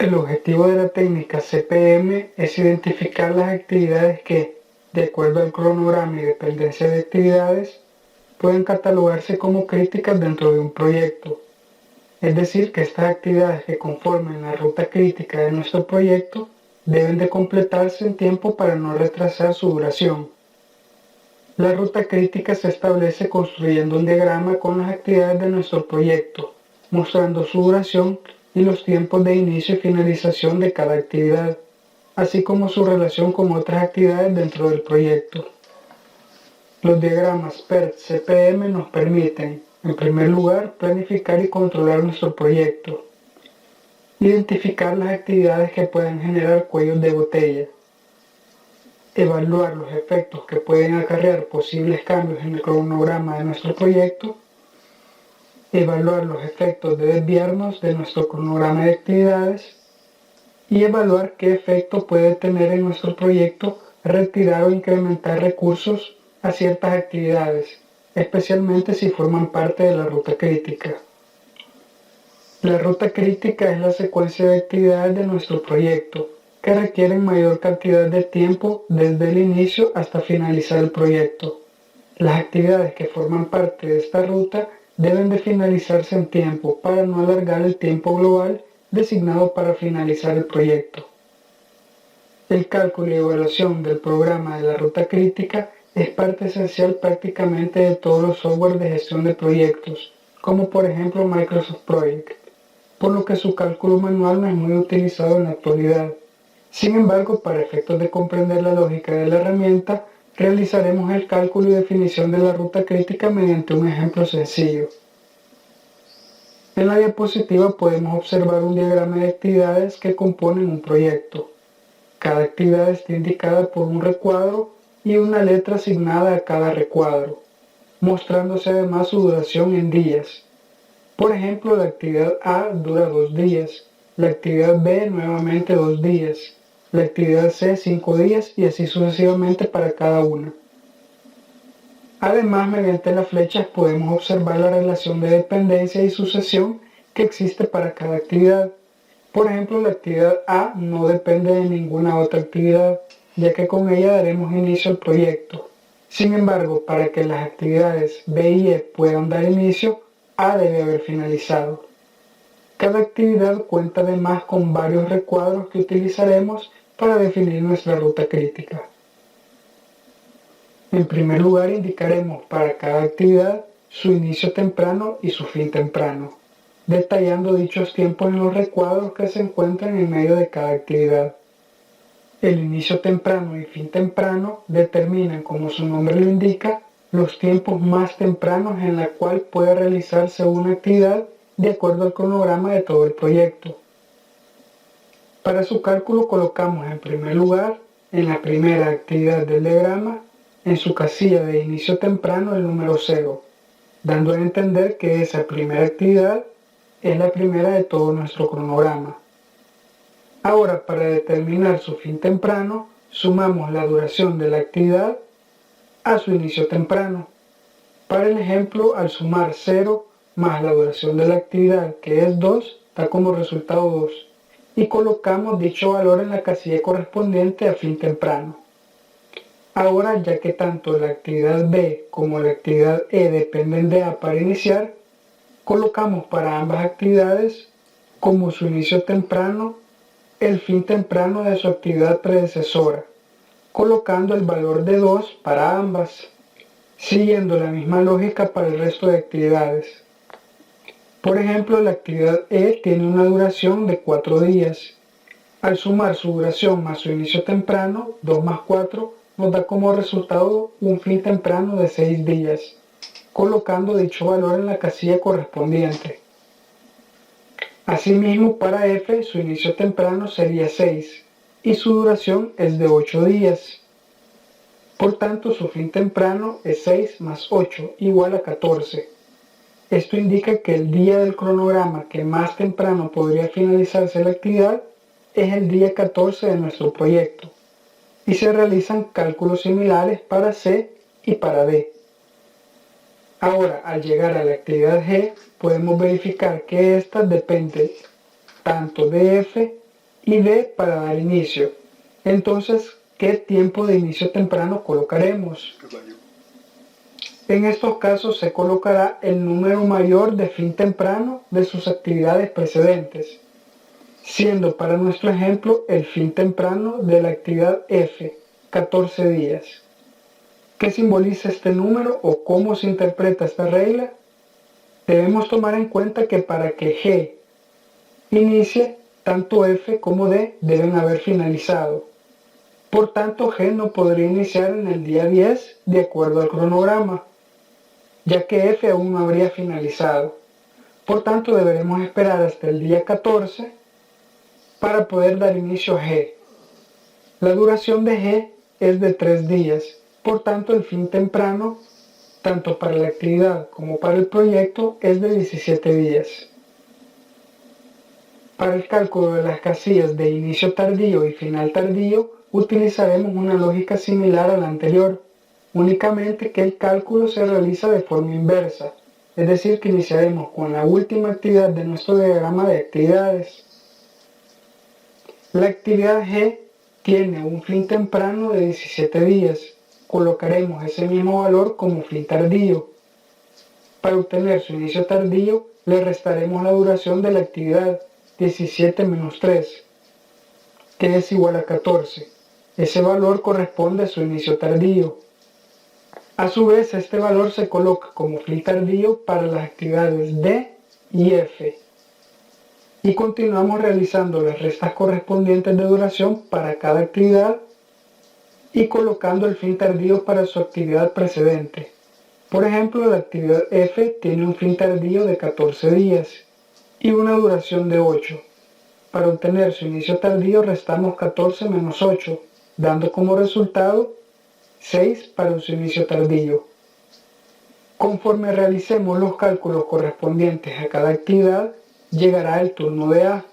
El objetivo de la técnica CPM es identificar las actividades que, de acuerdo al cronograma y dependencia de actividades, pueden catalogarse como críticas dentro de un proyecto. Es decir, que estas actividades que conforman la ruta crítica de nuestro proyecto deben de completarse en tiempo para no retrasar su duración. La ruta crítica se establece construyendo un diagrama con las actividades de nuestro proyecto, mostrando su duración y los tiempos de inicio y finalización de cada actividad, así como su relación con otras actividades dentro del proyecto. Los diagramas PERT-CPM nos permiten, en primer lugar, planificar y controlar nuestro proyecto, identificar las actividades que pueden generar cuellos de botella, evaluar los efectos que pueden acarrear posibles cambios en el cronograma de nuestro proyecto, evaluar los efectos de desviarnos de nuestro cronograma de actividades y evaluar qué efecto puede tener en nuestro proyecto retirar o incrementar recursos a ciertas actividades, especialmente si forman parte de la ruta crítica. La ruta crítica es la secuencia de actividades de nuestro proyecto que requieren mayor cantidad de tiempo desde el inicio hasta finalizar el proyecto. Las actividades que forman parte de esta ruta deben de finalizarse en tiempo para no alargar el tiempo global designado para finalizar el proyecto. El cálculo y evaluación del programa de la ruta crítica es parte esencial prácticamente de todos los software de gestión de proyectos, como por ejemplo Microsoft Project, por lo que su cálculo manual no es muy utilizado en la actualidad. Sin embargo, para efectos de comprender la lógica de la herramienta, realizaremos el cálculo y definición de la ruta crítica mediante un ejemplo sencillo. En la diapositiva podemos observar un diagrama de actividades que componen un proyecto. Cada actividad está indicada por un recuadro y una letra asignada a cada recuadro, mostrándose además su duración en días. Por ejemplo, la actividad A dura 2 días, la actividad B nuevamente 2 días, la actividad C 5 días y así sucesivamente para cada una. Además, mediante las flechas podemos observar la relación de dependencia y sucesión que existe para cada actividad. Por ejemplo, la actividad A no depende de ninguna otra actividad, ya que con ella daremos inicio al proyecto. Sin embargo, para que las actividades B y E puedan dar inicio, A debe haber finalizado. Cada actividad cuenta además con varios recuadros que utilizaremos para definir nuestra ruta crítica. En primer lugar, indicaremos para cada actividad su inicio temprano y su fin temprano, detallando dichos tiempos en los recuadros que se encuentran en medio de cada actividad. El inicio temprano y fin temprano determinan, como su nombre lo indica, los tiempos más tempranos en la cual puede realizarse una actividad de acuerdo al cronograma de todo el proyecto. Para su cálculo colocamos en primer lugar, en la primera actividad del diagrama, en su casilla de inicio temprano el número 0, dando a entender que esa primera actividad es la primera de todo nuestro cronograma. Ahora, para determinar su fin temprano, sumamos la duración de la actividad a su inicio temprano. Para el ejemplo, al sumar 0 más la duración de la actividad, que es 2, da como resultado 2, y colocamos dicho valor en la casilla correspondiente a fin temprano. Ahora, ya que tanto la actividad B como la actividad E dependen de A para iniciar, colocamos para ambas actividades como su inicio temprano el fin temprano de su actividad predecesora, colocando el valor de 2 para ambas, siguiendo la misma lógica para el resto de actividades. Por ejemplo, la actividad E tiene una duración de 4 días. Al sumar su duración más su inicio temprano, 2 más 4, nos da como resultado un fin temprano de 6 días, colocando dicho valor en la casilla correspondiente. Asimismo, para F, su inicio temprano sería 6 y su duración es de 8 días. Por tanto, su fin temprano es 6 más 8 igual a 14. Esto indica que el día del cronograma que más temprano podría finalizarse la actividad es el día 14 de nuestro proyecto, y se realizan cálculos similares para C y para D. Ahora, al llegar a la actividad G, podemos verificar que ésta depende tanto de F y D para dar inicio. Entonces, ¿qué tiempo de inicio temprano colocaremos? En estos casos se colocará el número mayor de fin temprano de sus actividades precedentes, siendo para nuestro ejemplo el fin temprano de la actividad F, 14 días. ¿Qué simboliza este número o cómo se interpreta esta regla? Debemos tomar en cuenta que para que G inicie, tanto F como D deben haber finalizado. Por tanto, G no podría iniciar en el día 10 de acuerdo al cronograma, ya que F aún no habría finalizado. Por tanto, deberemos esperar hasta el día 14 para poder dar inicio a G. La duración de G es de 3 días, por tanto el fin temprano, tanto para la actividad como para el proyecto, es de 17 días. Para el cálculo de las casillas de inicio tardío y final tardío, utilizaremos una lógica similar a la anterior, únicamente que el cálculo se realiza de forma inversa, es decir, que iniciaremos con la última actividad de nuestro diagrama de actividades. La actividad G tiene un fin temprano de 17 días. Colocaremos ese mismo valor como fin tardío. Para obtener su inicio tardío, le restaremos la duración de la actividad, 17 menos 3, que es igual a 14. Ese valor corresponde a su inicio tardío. A su vez, este valor se coloca como fin tardío para las actividades D y F. Y continuamos realizando las restas correspondientes de duración para cada actividad y colocando el fin tardío para su actividad precedente. Por ejemplo, la actividad F tiene un fin tardío de 14 días y una duración de 8. Para obtener su inicio tardío restamos 14 menos 8, dando como resultado 6 para su inicio tardío. Conforme realicemos los cálculos correspondientes a cada actividad, llegará el turno de A.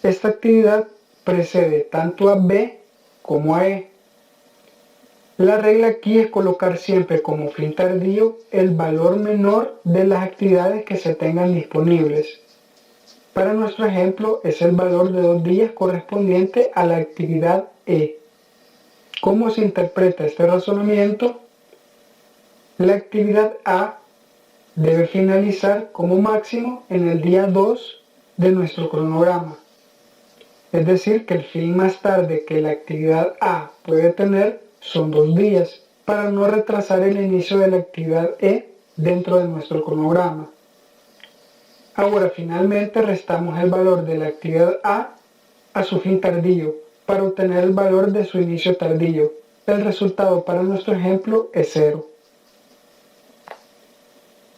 Esta actividad precede tanto a B como a E. La regla aquí es colocar siempre como fin tardío el valor menor de las actividades que se tengan disponibles. Para nuestro ejemplo es el valor de 2 días correspondiente a la actividad E. ¿Cómo se interpreta este razonamiento? La actividad A debe finalizar como máximo en el día 2 de nuestro cronograma. Es decir, que el fin más tarde que la actividad A puede tener son 2 días, para no retrasar el inicio de la actividad E dentro de nuestro cronograma. Ahora finalmente restamos el valor de la actividad a su fin tardío, para obtener el valor de su inicio tardío. El resultado para nuestro ejemplo es 0.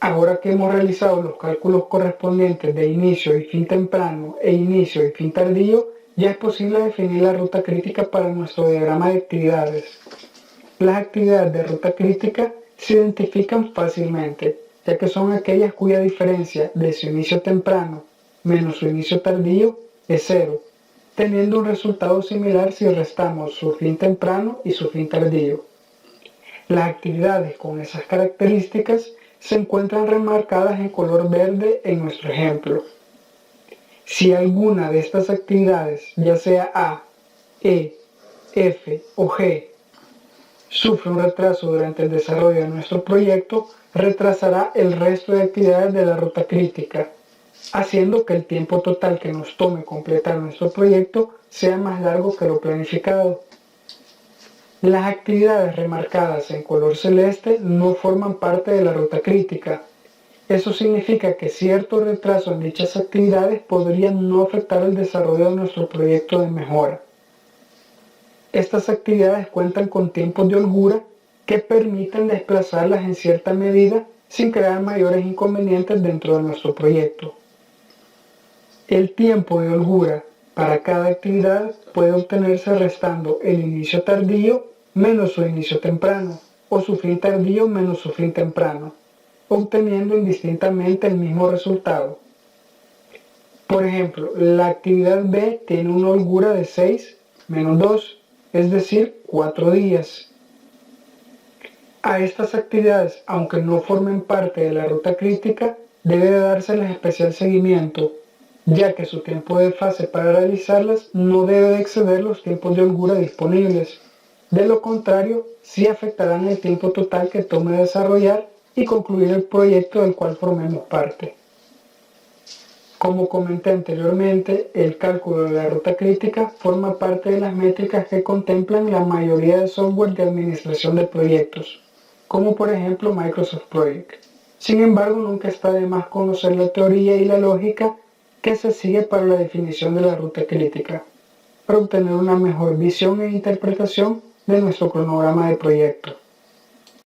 Ahora que hemos realizado los cálculos correspondientes de inicio y fin temprano e inicio y fin tardío, ya es posible definir la ruta crítica para nuestro diagrama de actividades. Las actividades de ruta crítica se identifican fácilmente, ya que son aquellas cuya diferencia de su inicio temprano menos su inicio tardío es 0, teniendo un resultado similar si restamos su fin temprano y su fin tardío. Las actividades con esas características se encuentran remarcadas en color verde en nuestro ejemplo. Si alguna de estas actividades, ya sea A, E, F o G, sufre un retraso durante el desarrollo de nuestro proyecto, retrasará el resto de actividades de la ruta crítica, haciendo que el tiempo total que nos tome completar nuestro proyecto sea más largo que lo planificado. Las actividades remarcadas en color celeste no forman parte de la ruta crítica. Eso significa que cierto retraso en dichas actividades podría no afectar el desarrollo de nuestro proyecto de mejora. Estas actividades cuentan con tiempos de holgura que permiten desplazarlas en cierta medida sin crear mayores inconvenientes dentro de nuestro proyecto. El tiempo de holgura para cada actividad puede obtenerse restando el inicio tardío menos su inicio temprano o su fin tardío menos su fin temprano, obteniendo indistintamente el mismo resultado. Por ejemplo, la actividad B tiene una holgura de 6 menos 2, es decir, 4 días. A estas actividades, aunque no formen parte de la ruta crítica, debe dárseles especial seguimiento, ya que su tiempo de fase para realizarlas no debe de exceder los tiempos de holgura disponibles. De lo contrario, sí afectarán el tiempo total que tome desarrollar y concluir el proyecto del cual formemos parte. Como comenté anteriormente, el cálculo de la ruta crítica forma parte de las métricas que contemplan la mayoría de software de administración de proyectos, como por ejemplo Microsoft Project. Sin embargo, nunca está de más conocer la teoría y la lógica que se sigue para la definición de la ruta crítica, para obtener una mejor visión e interpretación de nuestro cronograma de proyecto.